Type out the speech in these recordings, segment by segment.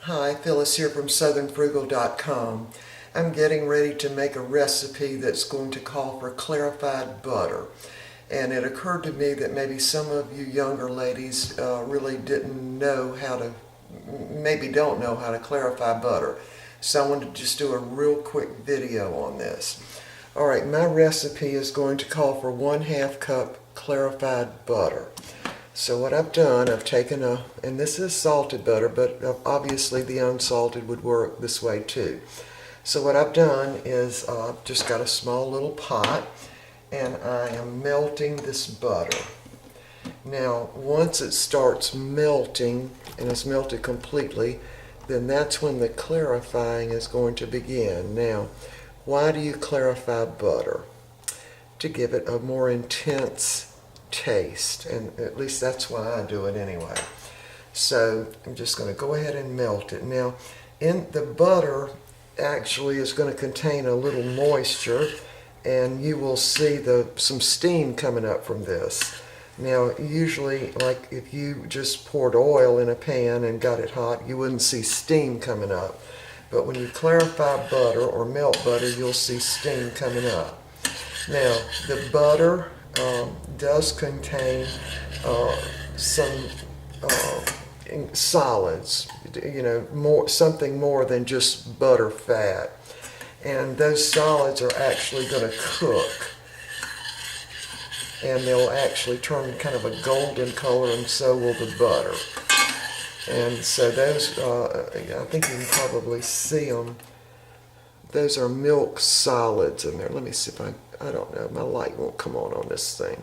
Hi, Phyllis here from southernfrugal.com. I'm getting ready to make a recipe that's going to call for clarified butter. And it occurred to me that maybe some of you younger ladies really didn't know how to, maybe don't know how to clarify butter. So I wanted to just do a real quick video on this. Alright, my recipe is going to call for 1/2 cup clarified butter. So what I've done, I've taken and this is salted butter, but obviously the unsalted would work this way too. So what I've done is I've just got a small little pot and I am melting this butter. Now once it starts melting and it's melted completely, then that's when the clarifying is going to begin. Now, why do you clarify butter? To give it a more intense taste, and at least that's why I do it anyway. So I'm just going to go ahead and melt it. Now, in the butter actually is going to contain a little moisture, and you will see some steam coming up from this. Now, usually, like if you just poured oil in a pan and got it hot, you wouldn't see steam coming up. But when you clarify butter or melt butter, you'll see steam coming up. Now, the butter does contain some solids, something more than just butter fat. And those solids are actually going to cook. And they'll actually turn kind of a golden color, and so will the butter. And so those, I think you can probably see them. Those are milk solids in there. Let me see if I don't know, my light won't come on this thing.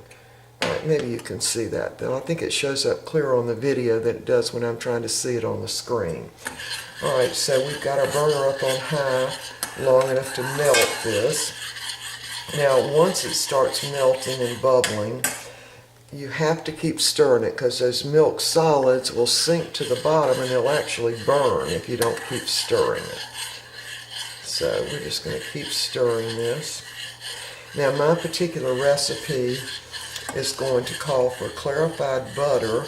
All right, maybe you can see that though. I think it shows up clearer on the video than it does when I'm trying to see it on the screen. All right, so we've got our burner up on high long enough to melt this. Now, once it starts melting and bubbling, you have to keep stirring it because those milk solids will sink to the bottom and they'll actually burn if you don't keep stirring it. So we're just going to keep stirring this. Now my particular recipe is going to call for clarified butter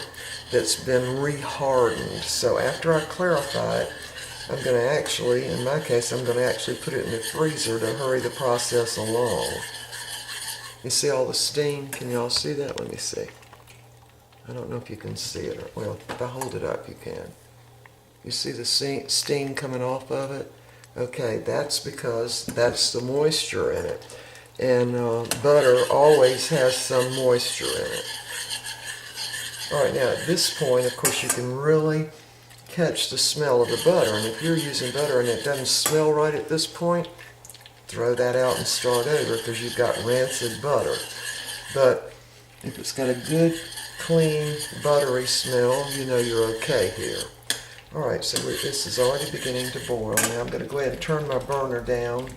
that's been re-hardened. So after I clarify it, I'm going to actually, in my case, I'm going to actually put it in the freezer to hurry the process along. You see all the steam? Can you all see that? Let me see. I don't know if you can see it. Well, if I hold it up, you can. You see the steam coming off of it? Okay, that's because that's the moisture in it. And butter always has some moisture in it. Alright, now at this point, of course, you can really catch the smell of the butter. And if you're using butter and it doesn't smell right at this point, throw that out and start over because you've got rancid butter. But if it's got a good, clean, buttery smell, you know you're okay here. Alright, so this is already beginning to boil. Now I'm going to go ahead and turn my burner down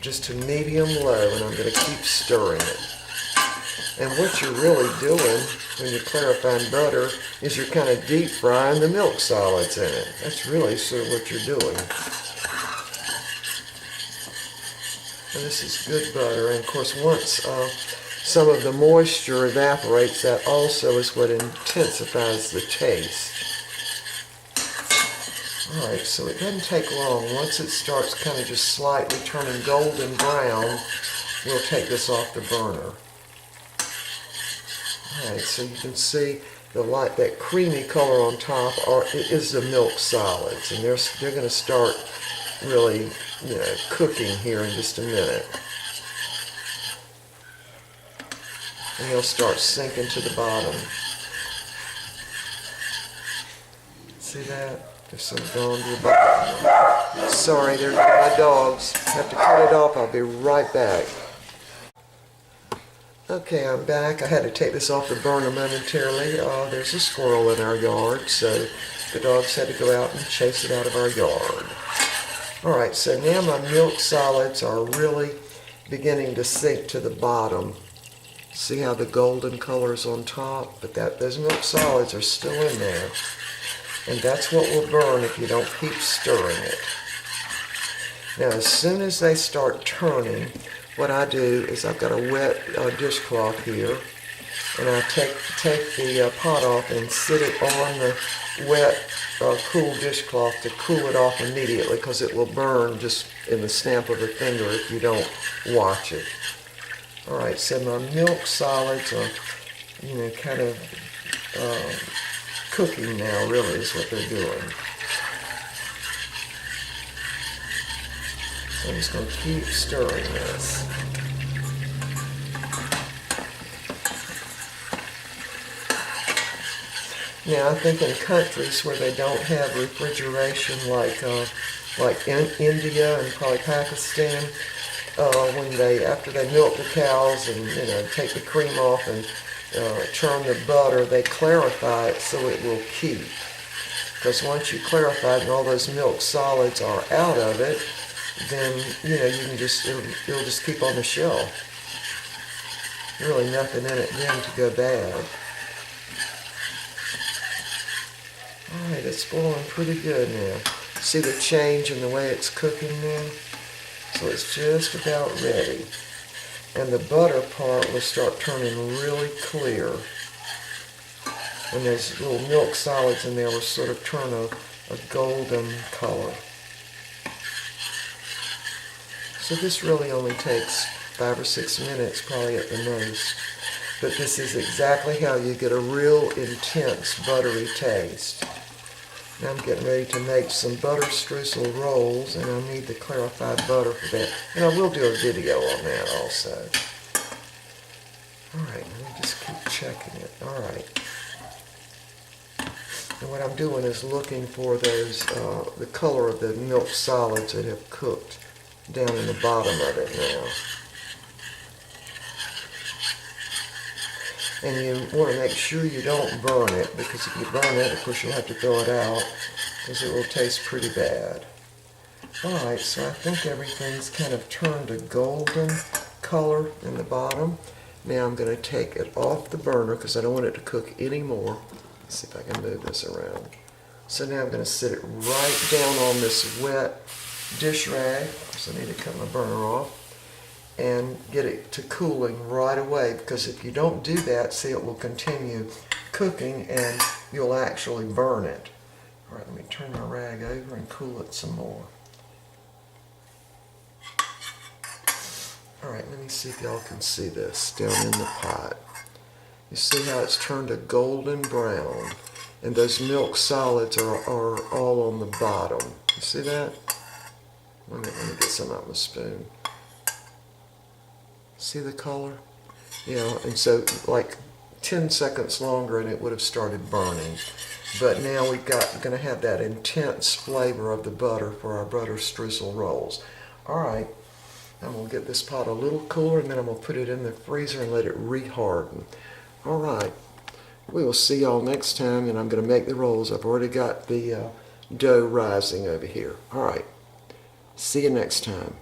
just to medium low, and I'm going to keep stirring it. And what you're really doing when you're clarifying butter is you're kind of deep frying the milk solids in it. That's really sort of what you're doing. And this is good butter, and of course once some of the moisture evaporates, that also is what intensifies the taste. Alright, so it doesn't take long. Once it starts kind of just slightly turning golden brown, we'll take this off the burner. Alright, so you can see that creamy color on top is the milk solids, and they're going to start really, cooking here in just a minute. And they'll start sinking to the bottom. See that? There's some gone to the bottom. Sorry, they're my dogs. I have to cut it off. I'll be right back. Okay, I'm back. I had to take this off the burner momentarily. There's a squirrel in our yard, so the dogs had to go out and chase it out of our yard. Alright, so now my milk solids are really beginning to sink to the bottom. See how the golden color's on top? But those milk solids are still in there. And that's what will burn if you don't keep stirring it. Now, as soon as they start turning, what I do is I've got a wet dishcloth here, and I take the pot off and sit it on the wet cool dishcloth to cool it off immediately, because it will burn just in the snap of a finger if you don't watch it. All right, so my milk solids are, kind of cooking now, really, is what they're doing. So I'm just going to keep stirring this. Now, I think in countries where they don't have refrigeration, like in India and probably Pakistan, after they milk the cows and take the cream off and churn the butter, they clarify it so it will keep. Because once you clarify it and all those milk solids are out of it, then you can it'll just keep on the shelf. Really nothing in it then to go bad. Alright, it's boiling pretty good now. See the change in the way it's cooking now? So it's just about ready. And the butter part will start turning really clear. And those little milk solids in there will sort of turn a golden color. So this really only takes 5 or 6 minutes, probably at the most. But this is exactly how you get a real intense buttery taste. Now I'm getting ready to make some butter streusel rolls, and I need the clarified butter for that. And I will do a video on that also. Alright, let me just keep checking it. Alright. And what I'm doing is looking for those, the color of the milk solids that have cooked down in the bottom of it now. And you want to make sure you don't burn it, because if you burn it, of course you'll have to throw it out, because it will taste pretty bad. Alright, so I think everything's kind of turned a golden color in the bottom. Now I'm going to take it off the burner, because I don't want it to cook anymore. Let's see if I can move this around. So now I'm going to sit it right down on this wet dish rag. So I need to cut my burner off and get it to cooling right away, because if you don't do that, see, it will continue cooking and you'll actually burn it. All right, let me turn my rag over and cool it some more. All right, let me see if y'all can see this down in the pot. You see how it's turned a golden brown, and those milk solids are all on the bottom. You see that? Let me get some out of my spoon. See the color? And so like 10 seconds longer and it would have started burning. But now we're going to have that intense flavor of the butter for our butter streusel rolls. Alright, I'm going to get this pot a little cooler, and then I'm going to put it in the freezer and let it reharden. Alright, we will see y'all next time, and I'm going to make the rolls. I've already got the dough rising over here. Alright, see you next time.